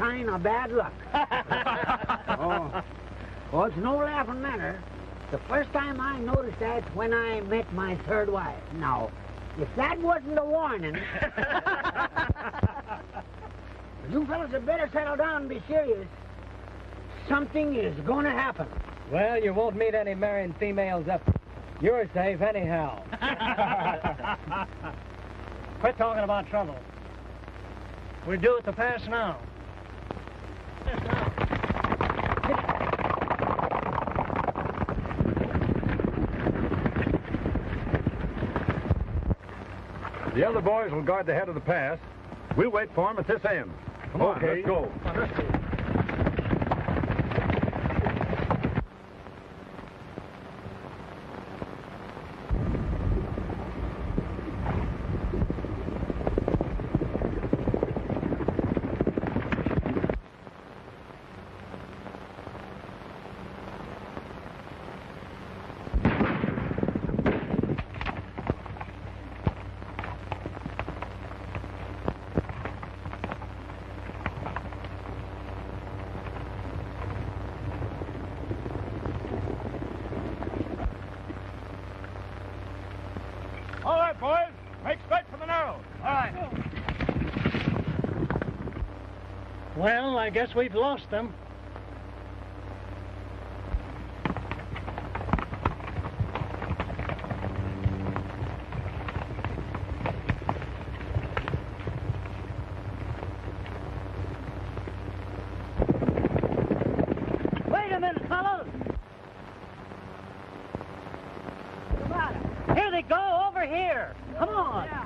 sign of bad luck. Oh, it's no laughing matter. The first time I noticed that when I met my third wife. Now, if that wasn't a warning... You fellas had better settle down and be serious. Something is going to happen. Well, you won't meet any marrying females up. You're safe anyhow. Quit talking about trouble. We're due at the pass now. Yes, now. The other boys will guard the head of the pass. We'll wait for them at this end. Come on, let's go. Come on, let's go. All right, boys. Make straight for the narrows. All right. Well, I guess we've lost them. Wait a minute, fellas. Come on. Here they go, over here. Come on. Yeah.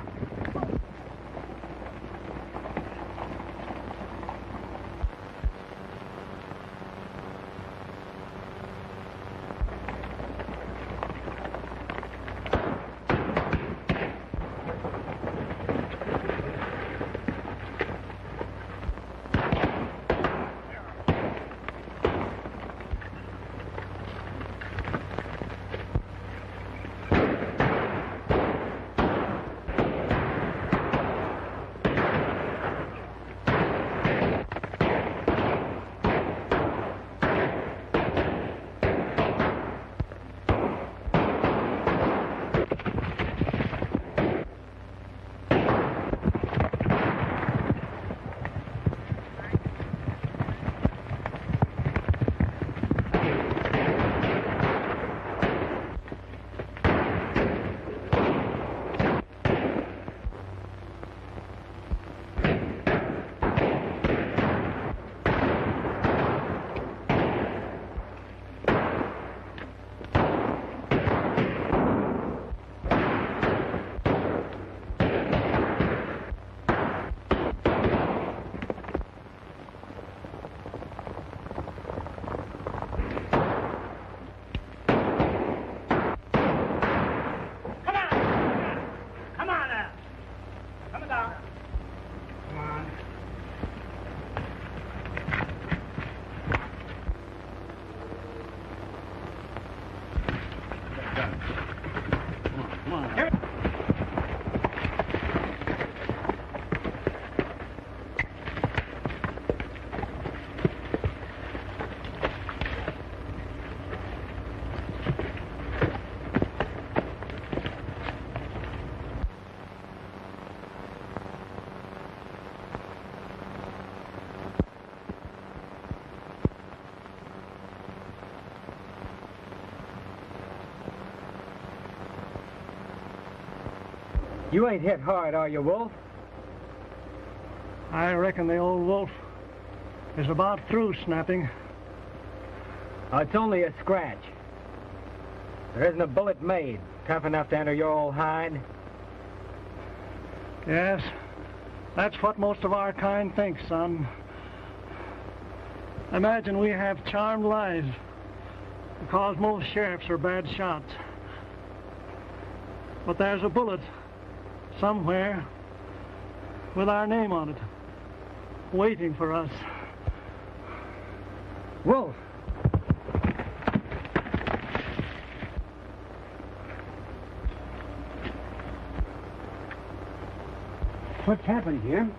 You ain't hit hard, are you, Wolf? I reckon the old wolf is about through snapping. Oh, it's only a scratch. There isn't a bullet made tough enough to enter your old hide. Yes, that's what most of our kind thinks, son. Imagine we have charmed lives because most sheriffs are bad shots. But there's a bullet somewhere with our name on it, waiting for us. Wolf! What's happened here?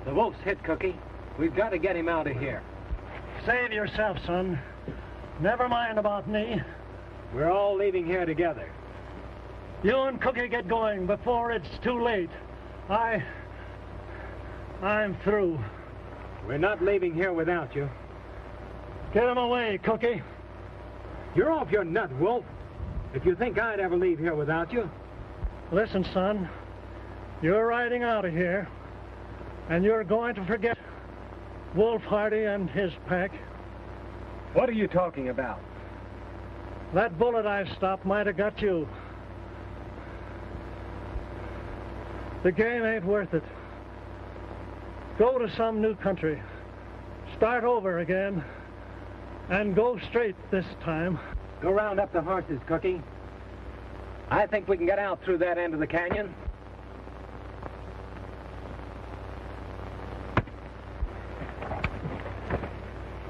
The wolf's hit, Cookie. We've got to get him out of here. Save yourself, son. Never mind about me. We're all leaving here together. You and Cookie get going before it's too late. I'm through. We're not leaving here without you. Get him away, Cookie. You're off your nut, Wolf. If you think I'd ever leave here without you. Listen, son. You're riding out of here, and you're going to forget Gulf Hárντυ and his pack. What are you talking about? That bullet I stopped might have got you. The game ain't worth it. Go to some new country. Start over again. And go straight this time. Go round up the horses, Cookie. I think we can get out through that end of the canyon.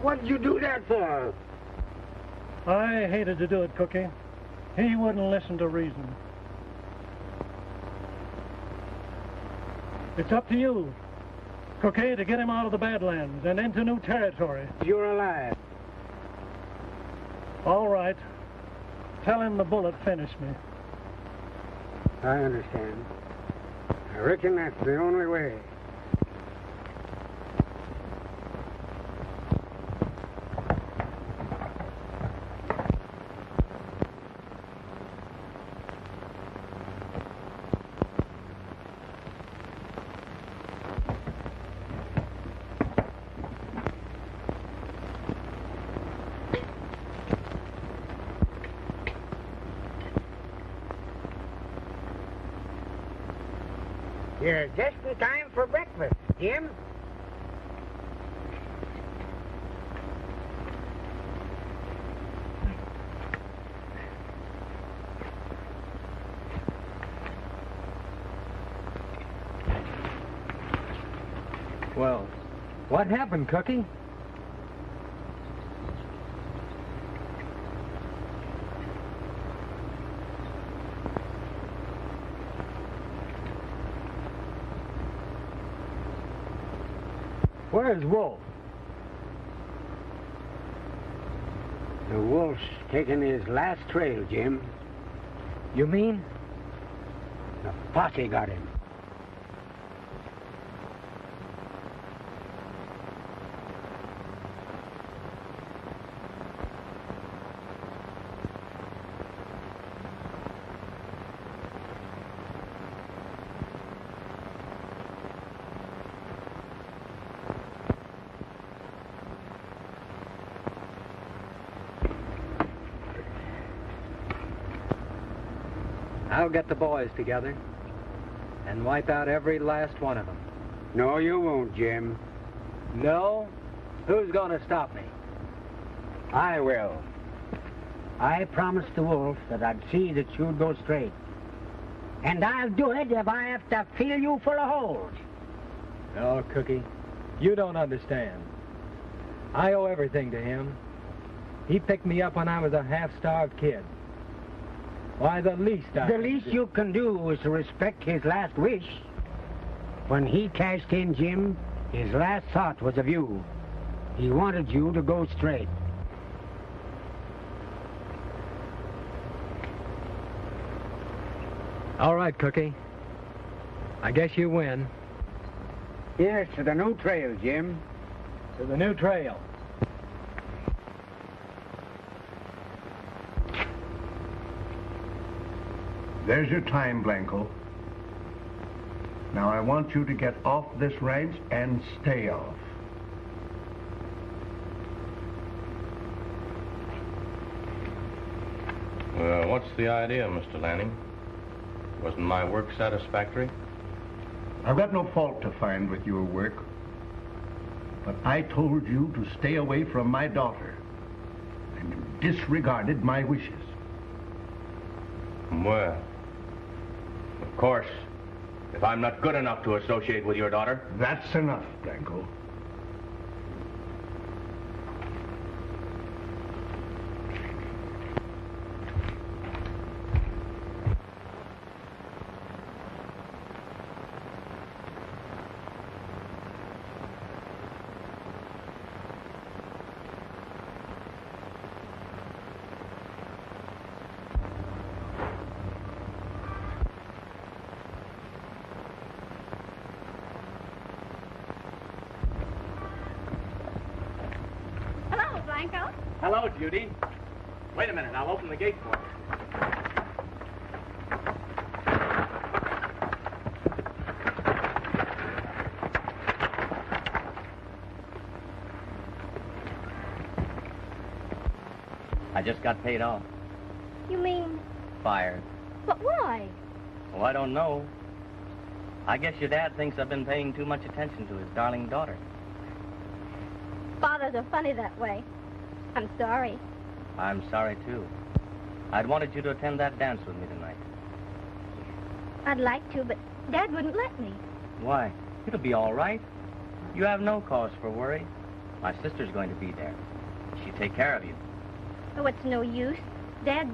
What'd you do that for? I hated to do it, Cookie. He wouldn't listen to reason. It's up to you, Cookie, to get him out of the Badlands and into new territory. You're alive. All right. Tell him the bullet finished me. I understand. I reckon that's the only way. You're just in time for breakfast, Jim. Well, what happened, Cookie? Where's Wolf? The wolf's taken his last trail, Jim. You mean? The posse got him. I'll get the boys together and wipe out every last one of them. No, you won't, Jim. No? Who's going to stop me? I will. I promised the wolf that I'd see that you'd go straight. And I'll do it if I have to fill you full of holes. No, Cookie, you don't understand. I owe everything to him. He picked me up when I was a half-starved kid. Why, the least you can do is to respect his last wish. When he cashed in, Jim, his last thought was of you. He wanted you to go straight. All right, Cookie. I guess you win. Here's to the new trail, Jim. To the new trail. There's your time, Blanco. Now I want you to get off this ranch and stay off. Well, what's the idea, Mr. Lanning? Wasn't my work satisfactory? I've got no fault to find with your work. But I told you to stay away from my daughter. And you disregarded my wishes. Well, of course, if I'm not good enough to associate with your daughter... That's enough, Blanco. Uncle. Hello, Judy. Wait a minute, I'll open the gate for you. I just got paid off. You mean? Fired. But why? Oh, I don't know. I guess your dad thinks I've been paying too much attention to his darling daughter. Fathers are funny that way. I'm sorry. I'm sorry, too. I'd wanted you to attend that dance with me tonight. I'd like to, but Dad wouldn't let me. Why? It'll be all right. You have no cause for worry. My sister's going to be there. She'll take care of you. Oh, it's no use. Dad...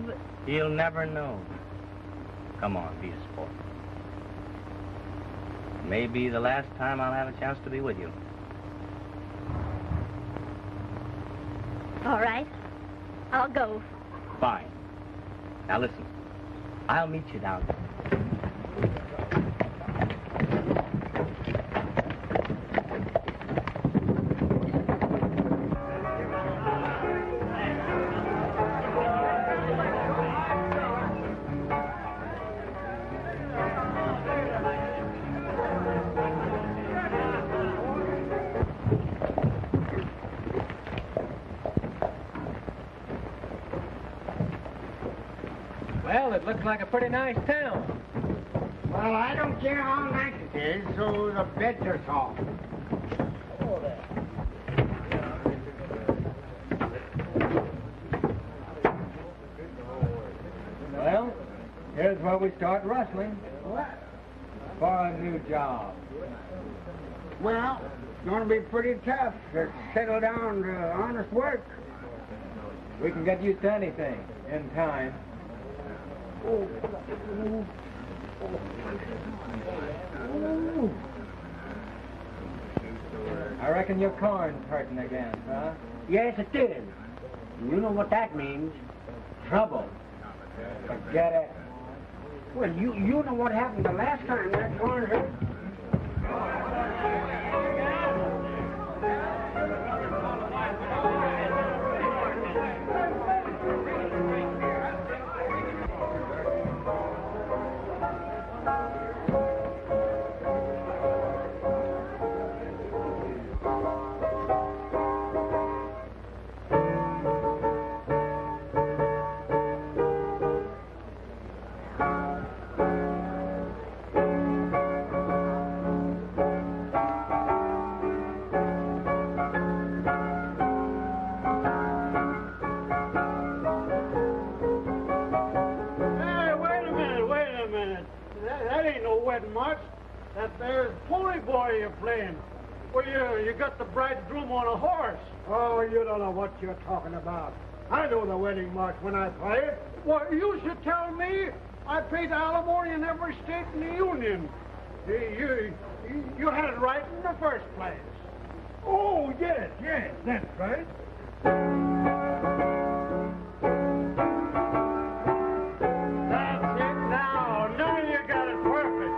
He'll never know. Come on, be a sport. Maybe the last time I'll have a chance to be with you. All right. I'll go. Fine. Now listen. I'll meet you down there. Well, it looks like a pretty nice town. Well, I don't care how nice it is, so the beds are soft. Well, here's where we start rustling. What? For a new job. Well, it's going to be pretty tough to settle down to honest work. We can get used to anything in time. I reckon your corn's hurting again, huh? Yes, it is. You know what that means. Trouble. Forget it. Well, you know what happened the last time that corn hurt. That there's pony boy you're playing. Well, you got the bridegroom on a horse. Oh, you don't know what you're talking about. I know the wedding march when I play it. Well, you should tell me. I paid alimony in every state in the Union. You had it right in the first place. Oh, yes, that's right. That's it now. Now you got it perfect.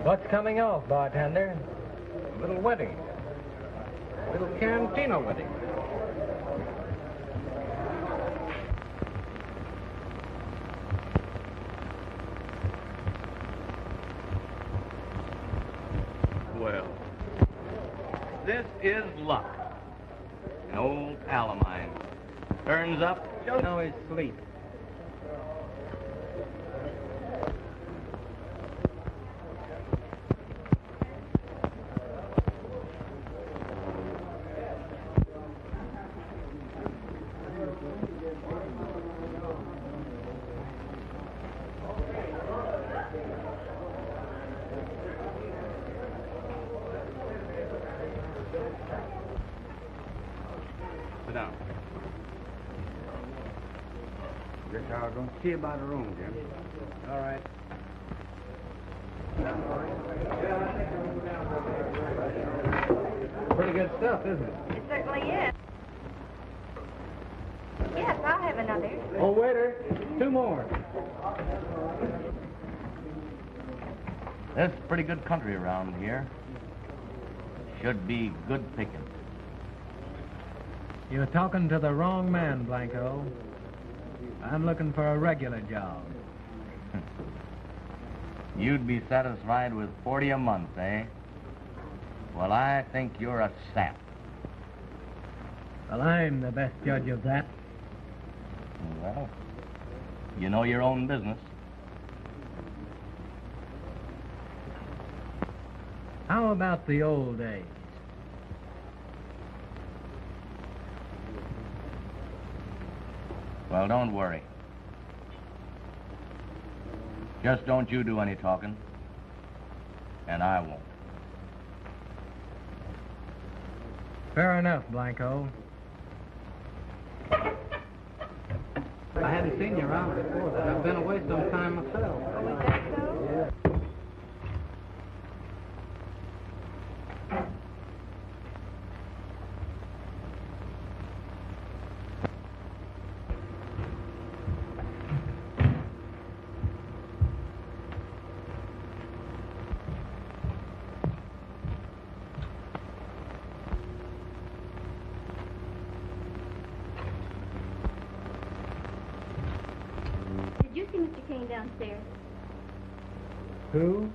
What's coming off, bartender? A little wedding. A little cantina wedding. Well, this is luck. An old pal of mine. Turns up, don't know his sleep. Sit down. Guess I'll go see about a room, Jim. All right. Pretty good stuff, isn't it? It certainly is. Yes, I'll have another. Oh, waiter, 2 more. This is pretty good country around here. Should be good picking. You're talking to the wrong man, Blanco. I'm looking for a regular job. You'd be satisfied with 40 a month, eh? Well, I think you're a sap. Well, I'm the best judge of that. Well, you know your own business. How about the old days? Well, don't worry. Just don't you do any talking, and I won't. Fair enough, Blanco. I hadn't seen you around before, but I've been away some time myself. Oh, is that so? Yeah. Did you see Mr. Kane downstairs? Who?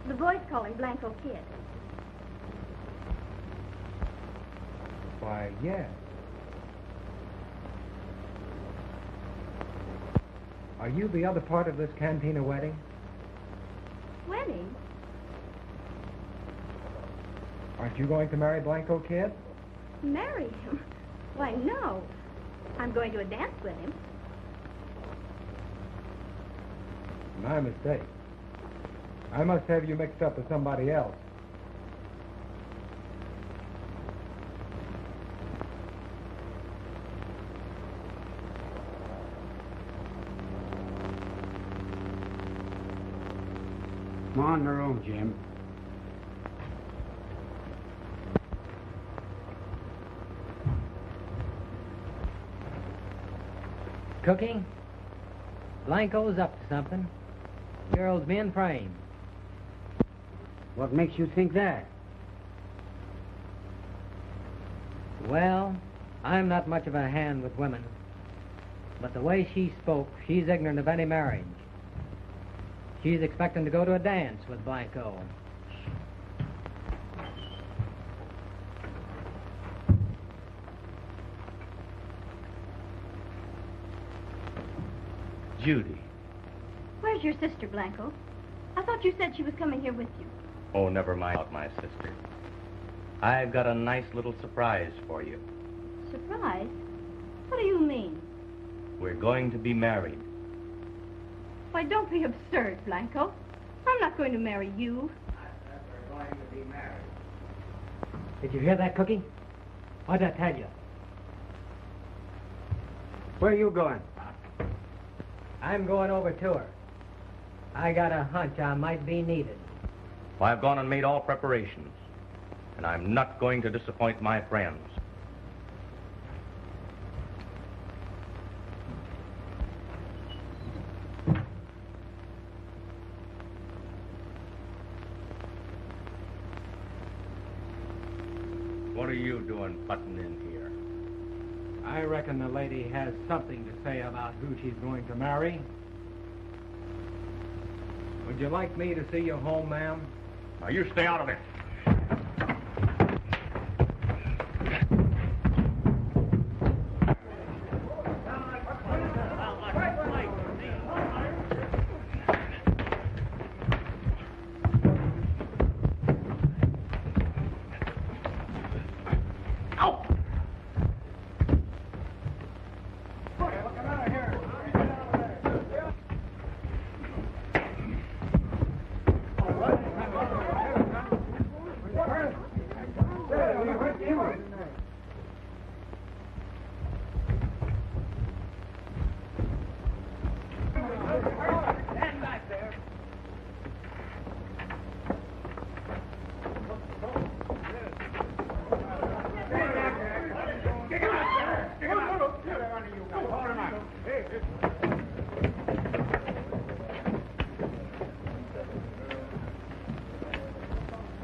The boys call him Blanco Kid. Why, yes. Are you the other part of this cantina wedding? Wedding? Aren't you going to marry Blanco Kid? Marry him? Why, no. I'm going to a dance with him. My mistake. I must have you mixed up with somebody else. Come on in the room, Jim. Cooking? Blanco's up to something. Girl's being framed. What makes you think that? Well, I'm not much of a hand with women. But the way she spoke, she's ignorant of any marriage. She's expecting to go to a dance with Blanco. Judy. Where's your sister, Blanco? I thought you said she was coming here with you. Oh, never mind about my sister. I've got a nice little surprise for you. Surprise? What do you mean? We're going to be married. Why, don't be absurd, Blanco. I'm not going to marry you. We're going to be married. Did you hear that, Cookie? What'd I tell you? Where are you going? I'm going over to her. I got a hunch I might be needed. Well, I've gone and made all preparations, and I'm not going to disappoint my friends. What are you doing butting in here? I reckon the lady has something to say about who she's going to marry. Would you like me to see you home, ma'am? Now, you stay out of this.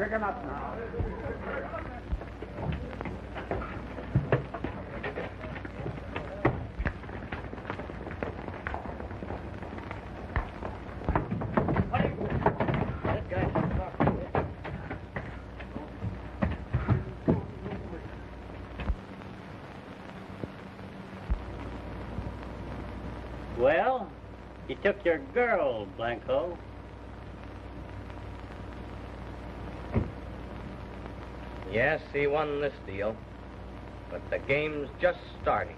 picking up now. Well, you took your girl, Blanco. Yes, he won this deal, but the game's just starting.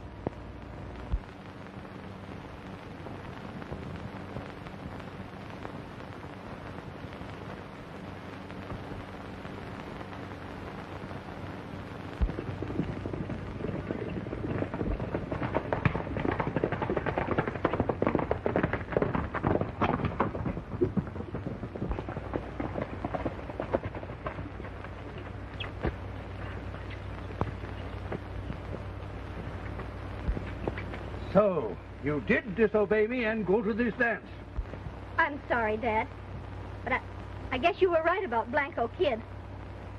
So, you did disobey me and go to this dance. I'm sorry, Dad. But I guess you were right about Blanco Kid.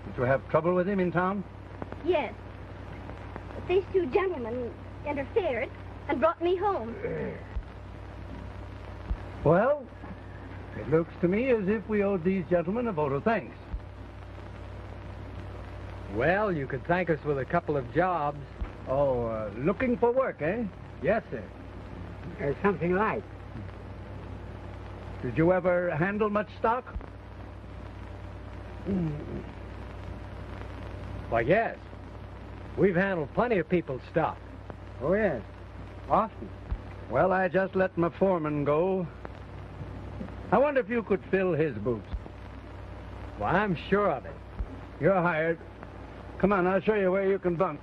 Did you have trouble with him in town? Yes. But these two gentlemen interfered and brought me home. Well, it looks to me as if we owed these gentlemen a vote of thanks. Well, you could thank us with a couple of jobs. Oh, looking for work, eh? Yes, sir. Something like. Did you ever handle much stock? Why, yes. We've handled plenty of people's stuff. Oh, yes. Often. Well, I just let my foreman go. I wonder if you could fill his boots. Well, I'm sure of it. You're hired. Come on, I'll show you where you can bunk.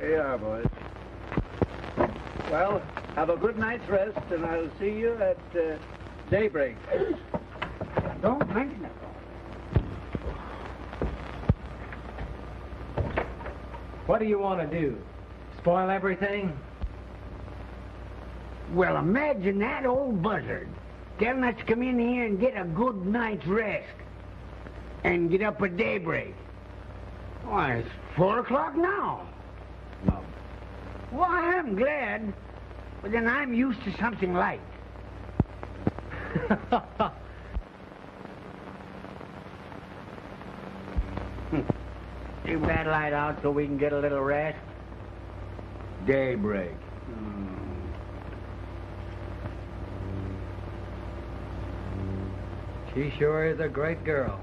Here you are, boys. Well, have a good night's rest, and I'll see you at daybreak. Don't mention it. What do you want to do? Spoil everything? Well, imagine that old buzzard telling us to come in here and get a good night's rest and get up at daybreak. Why, it's 4 o'clock now. Well, I'm glad, but then I'm used to something light. Keep that light out so we can get a little rest. Daybreak. She sure is a great girl.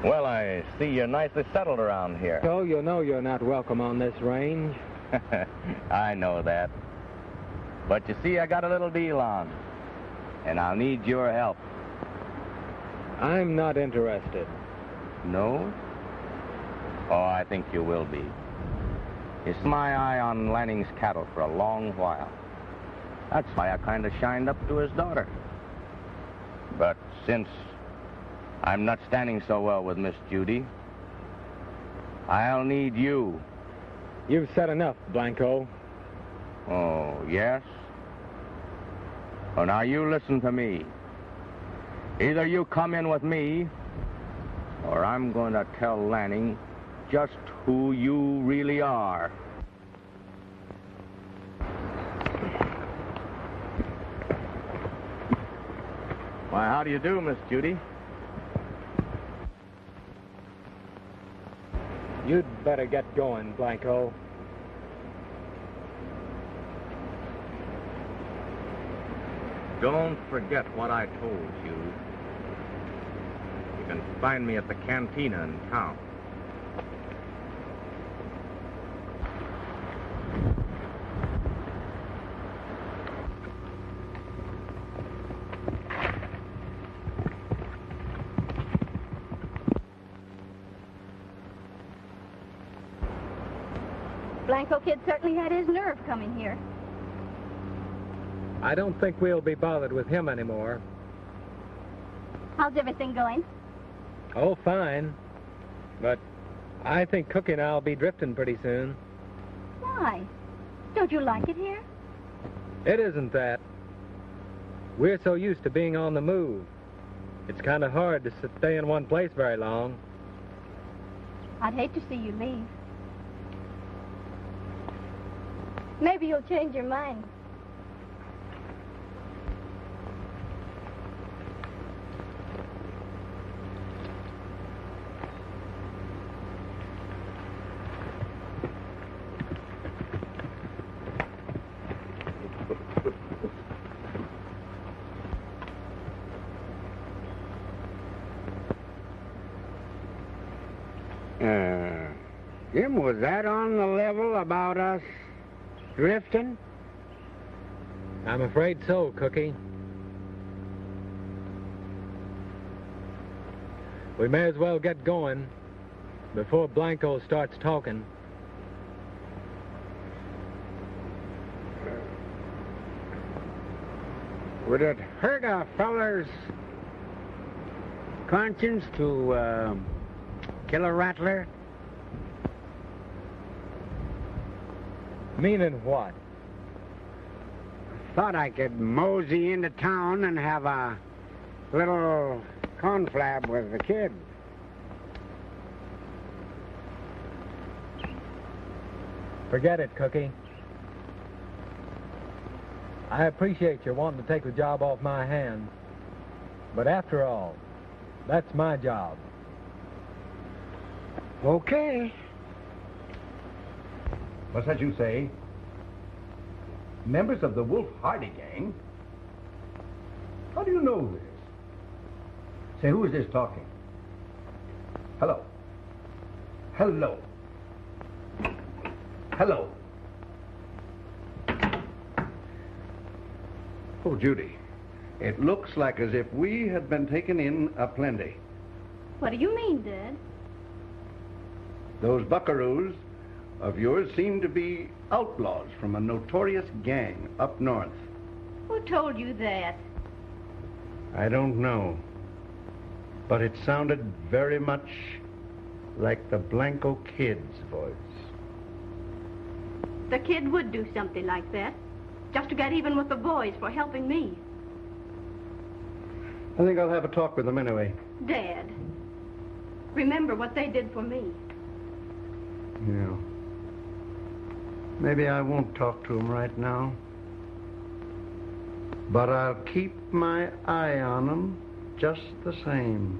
Well, I see you're nicely settled around here. So you know you're not welcome on this range. I know that. But you see, I got a little deal on, and I'll need your help. I'm not interested. No? Oh, I think you will be. It's my eye on Lanning's cattle for a long while. That's why I kind of shined up to his daughter. But since I'm not standing so well with Miss Judy, I'll need you. You've said enough, Blanco. Oh, yes? Well, now you listen to me. Either you come in with me, or I'm going to tell Lanning just who you really are. Why, how do you do, Miss Judy? You'd better get going, Blanco. Don't forget what I told you. You can find me at the cantina in town. Blanco kid certainly had his nerve coming here. I don't think we'll be bothered with him anymore. How's everything going? Oh, fine. But I think Cookie and I'll be drifting pretty soon. Why? Don't you like it here? It isn't that. We're so used to being on the move. It's kind of hard to stay in one place very long. I'd hate to see you leave. Maybe you'll change your mind. Jim, was that on the level about us drifting? I'm afraid so, Cookie. We may as well get going before Blanco starts talking. Would it hurt a feller's conscience to kill a rattler? Meaning what? Thought I could mosey into town and have a little conflab with the kid. Forget it, Cookie. I appreciate you wanting to take the job off my hands. But after all, that's my job. Okay. What's that you say? Members of the Gulf Hárντυ gang? How do you know this? Say, who is this talking? Hello? Hello? Hello? Oh, Judy, it looks like as if we had been taken in aplenty. What do you mean, Dad? Those buckaroos of yours seem to be outlaws from a notorious gang up north. Who told you that? I don't know. But it sounded very much like the Blanco kid's voice. The kid would do something like that, just to get even with the boys for helping me. I think I'll have a talk with them anyway. Dad, remember what they did for me. Yeah. Maybe I won't talk to them right now. But I'll keep my eye on them just the same.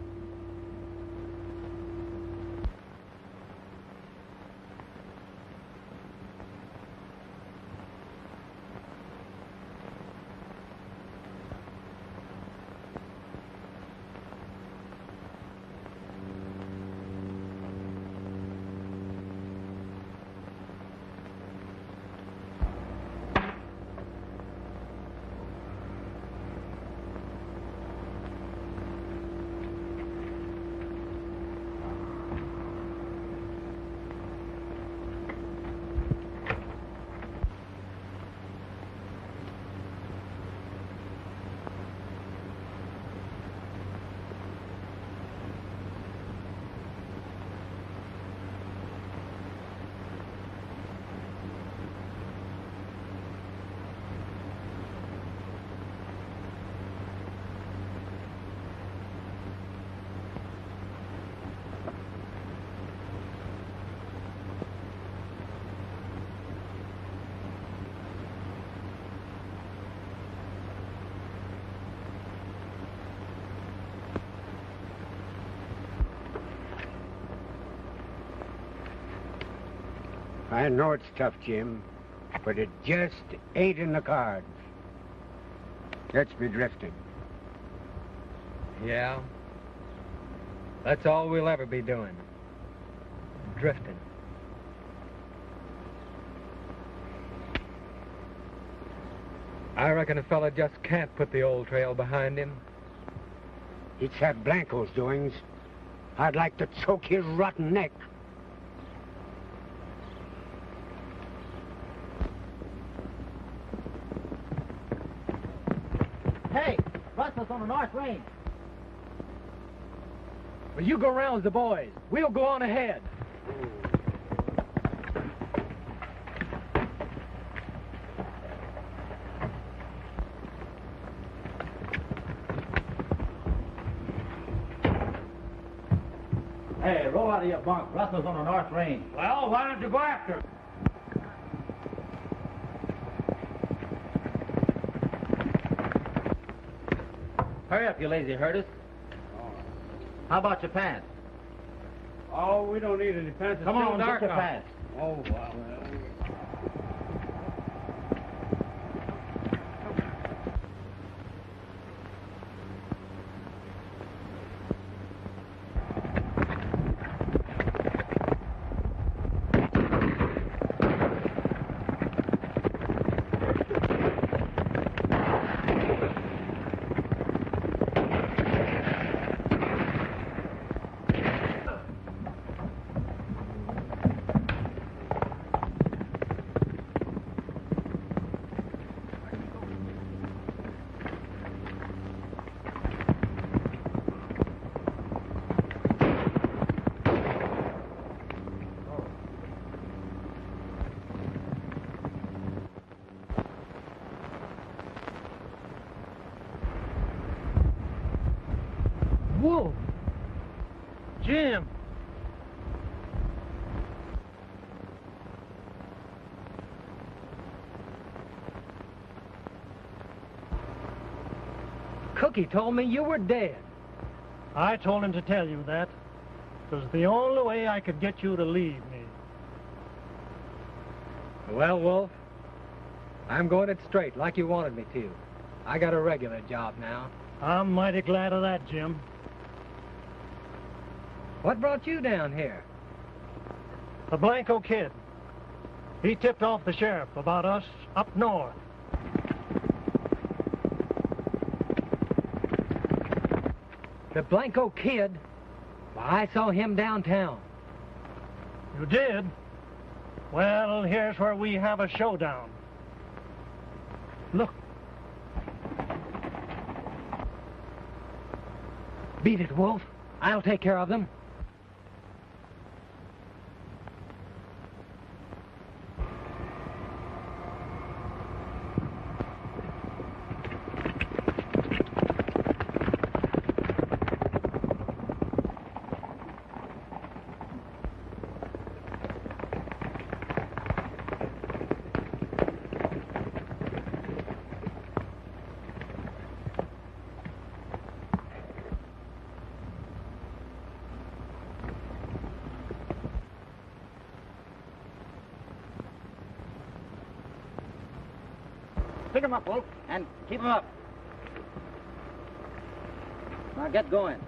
I know it's tough, Jim, but it just ain't in the cards. Let's be drifting. Yeah? That's all we'll ever be doing. Drifting. I reckon a fella just can't put the old trail behind him. It's that Blanco's doings. I'd like to choke his rotten neck. Hey, rustlers on the North Range. Well, you go around with the boys. We'll go on ahead. Hey, roll out of your bunk. Rustlers on the North Range. Well, why don't you go after him? Hurry up, you lazy herders. How about your pants? Oh, we don't need any pants. It's Come still on, dark get your out. pants. Oh, wow. Wolf! Jim! Cookie told me you were dead. I told him to tell you that. It was the only way I could get you to leave me. Well, Wolf, I'm going it straight like you wanted me to. I got a regular job now. I'm mighty glad of that, Jim. What brought you down here? The Blanco kid. He tipped off the sheriff about us up north. The Blanco kid? Well, I saw him downtown. You did? Well, here's where we have a showdown. Look. Beat it, Wolf. I'll take care of them. Pick him up, Wolf, and keep him up. Now get going.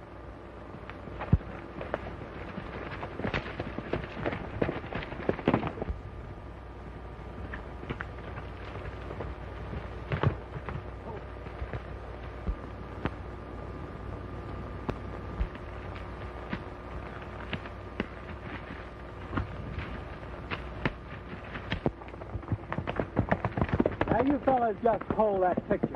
Now, you fellas just hold that picture.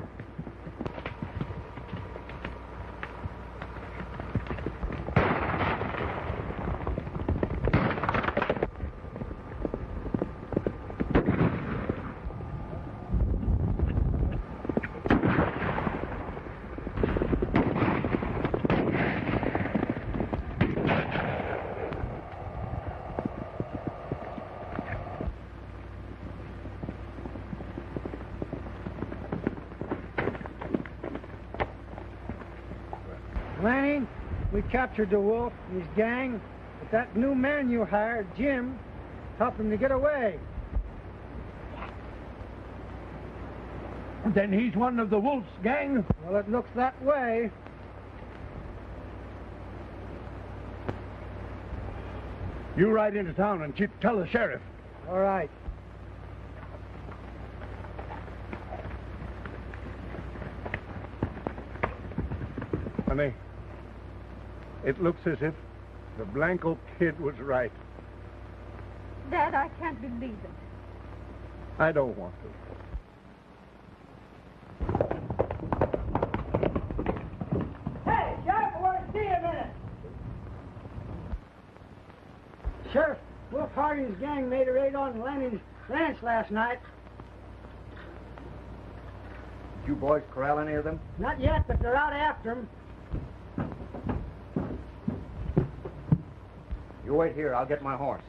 Lanning, we captured the wolf and his gang, but that new man you hired, Jim, helped him to get away. Then he's one of the wolf's gang? Well, it looks that way. You ride into town and tell the sheriff. All right. Honey, it looks as if the Blanco kid was right. Dad, I can't believe it. I don't want to. Sheriff, Gulf Harding's gang made a raid on Lanning's ranch last night. Did you boys corral any of them? Not yet, but they're out after him. You wait here. I'll get my horse.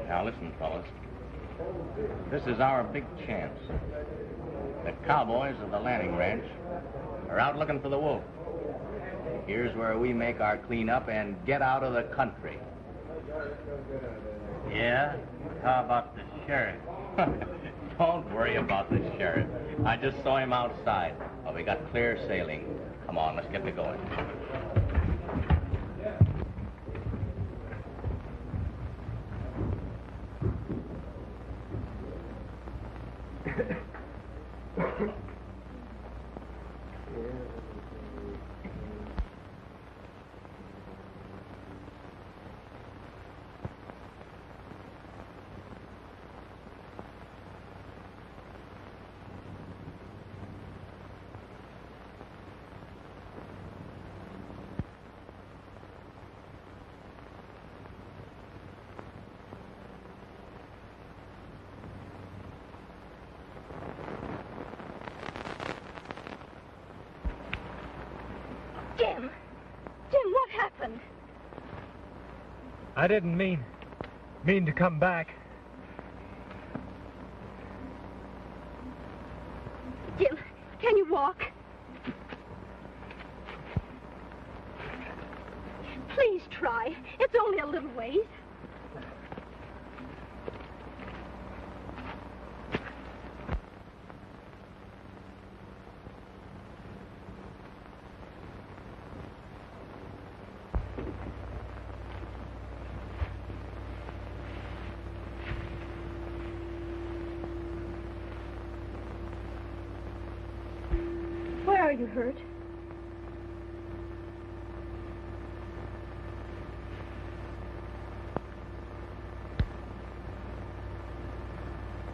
Now listen, fellas. This is our big chance. The cowboys of the Lanning Ranch are out looking for the wolf. Here's where we make our cleanup and get out of the country. Yeah? How about the sheriff? Don't worry about the sheriff. I just saw him outside. Well, we got clear sailing. Come on, let's get to going. Jim! Jim, what happened? I didn't mean to come back. Jim, can you walk? Please try. It's only a little ways. Where are you hurt?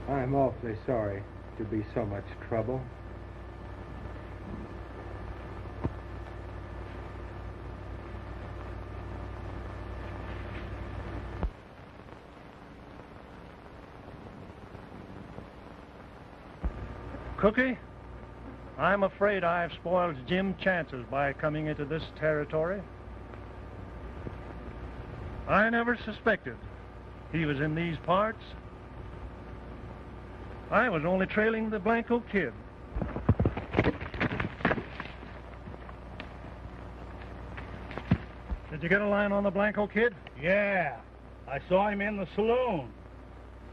I'm awfully sorry to be so much trouble. Cookie, I'm afraid I've spoiled Jim's chances by coming into this territory. I never suspected he was in these parts. I was only trailing the Blanco kid. Did you get a line on the Blanco kid? Yeah, I saw him in the saloon.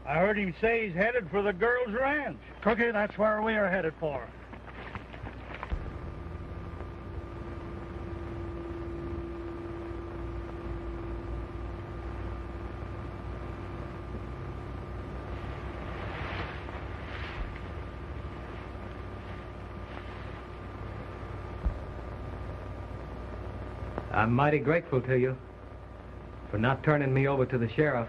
I heard him say he's headed for the girls' ranch. Cookie, that's where we are headed for. I'm mighty grateful to you for not turning me over to the sheriff.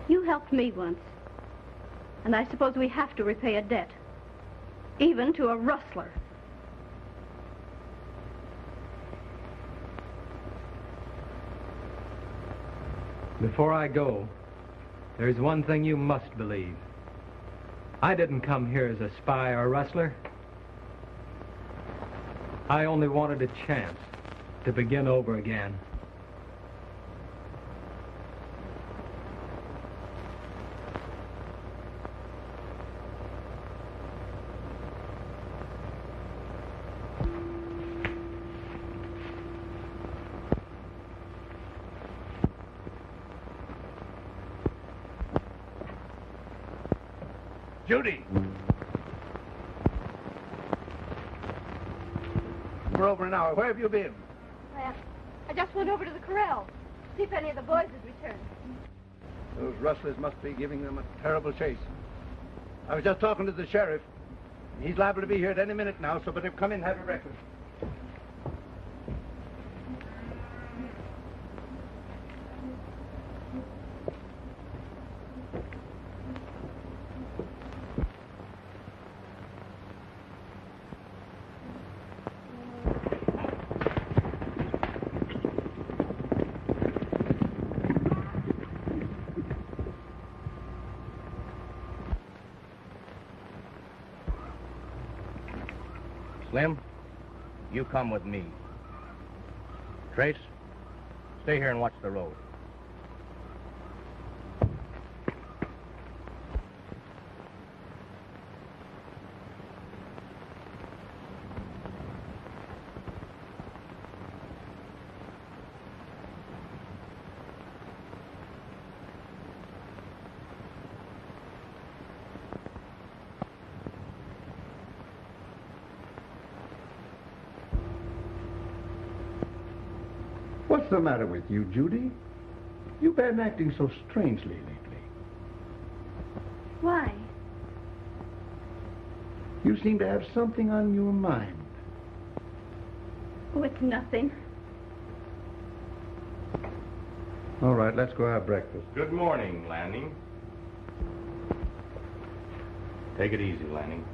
You helped me once. And I suppose we have to repay a debt. Even to a rustler. Before I go, there's one thing you must believe. I didn't come here as a spy or a rustler. I only wanted a chance to begin over again. Judy! We're over an hour. Where have you been? Well, I just went over to the corral. See if any of the boys had returned. Those rustlers must be giving them a terrible chase. I was just talking to the sheriff. He's liable to be here at any minute now, so better come in and have your breakfast. Slim, you come with me. Trace, stay here and watch the road. What's the matter with you, Judy? You've been acting so strangely lately. Why? You seem to have something on your mind. Oh, it's nothing. All right, let's go have breakfast. Good morning, Lanning. Take it easy, Lanning.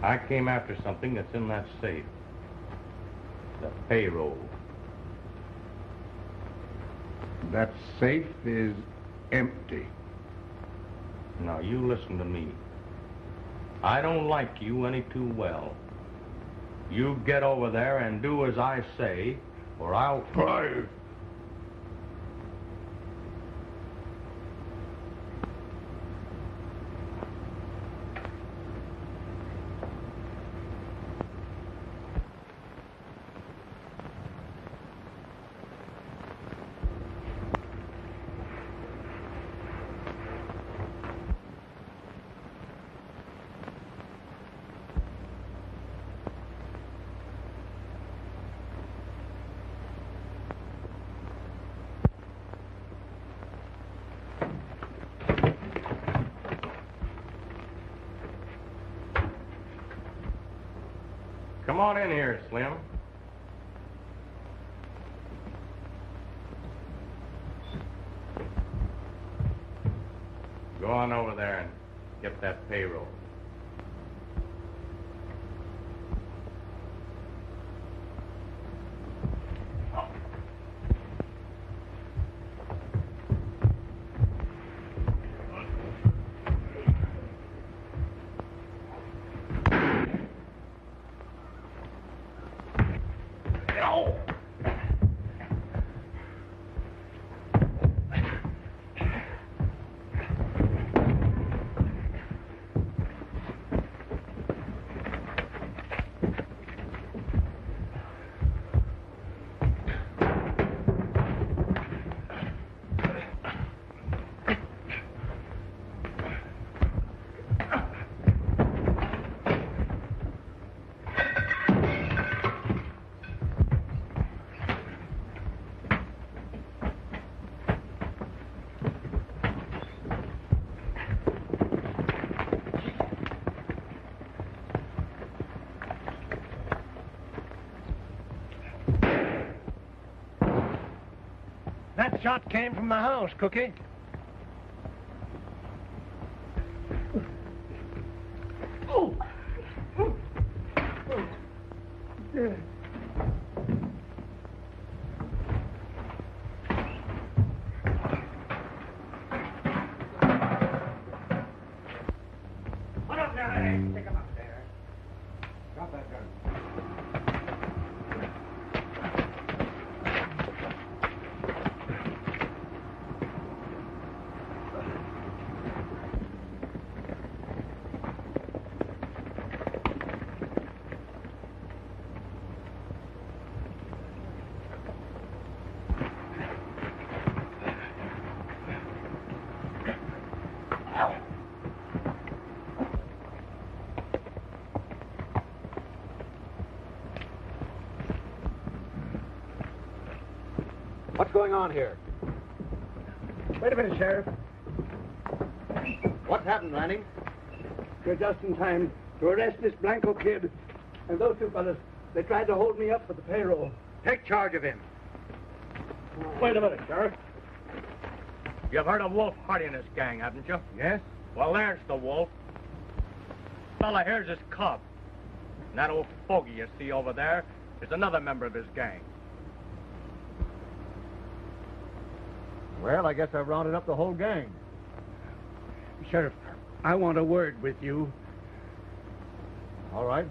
I came after something that's in that safe. The payroll. That safe is empty. Now, you listen to me. I don't like you any too well. You get over there and do as I say, or I'll... Fire! Come on in here, Slim. Go on over there and get that payroll. That shot came from the house, Cookie. Oh! Put up your hands. Stick 'em up there. Drop that gun. What's going on here? Wait a minute, Sheriff. What's happened, Lanning? You're just in time to arrest this Blanco kid. And those two fellas, they tried to hold me up for the payroll. Take charge of him. Wait a minute, Sheriff. You've heard of Wulf Hárντυ and his gang, haven't you? Yes? Well, there's the Wolf. Fella here's his Cobb. And that old fogey you see over there is another member of his gang. Well, I guess I've rounded up the whole gang. Sheriff, I want a word with you. All right.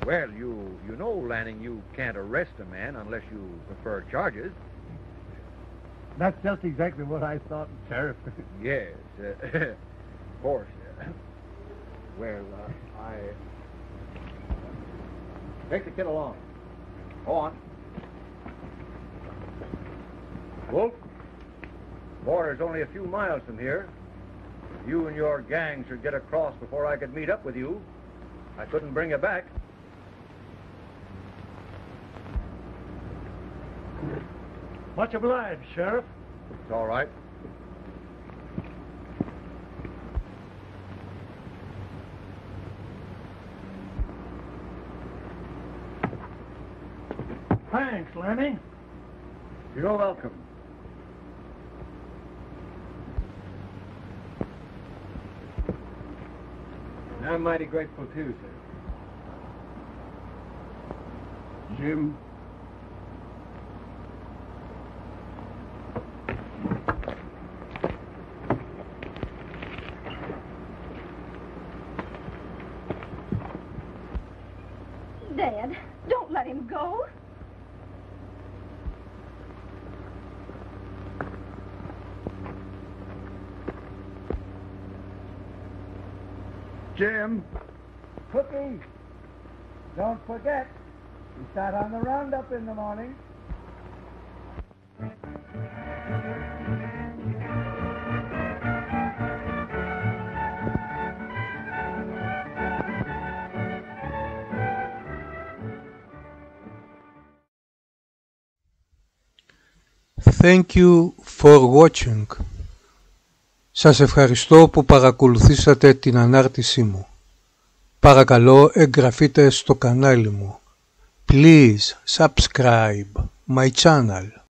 Well, you know, Lanning, you can't arrest a man unless you prefer charges. That's just exactly what I thought, Sheriff. Yes, of course. Well, I... Take the kid along. Go on. Wolf, border's only a few miles from here. You and your gang should get across before I could meet up with you. I couldn't bring you back. Much obliged, Sheriff. It's all right. Thanks, Lanning. You're welcome. I'm mighty grateful too, sir. Jim. Dad, don't let him go. Jim. Cookie, don't forget, we start on the roundup in the morning. Thank you for watching. Σας ευχαριστώ που παρακολουθήσατε την ανάρτησή μου. Παρακαλώ εγγραφείτε στο κανάλι μου. Please subscribe my channel.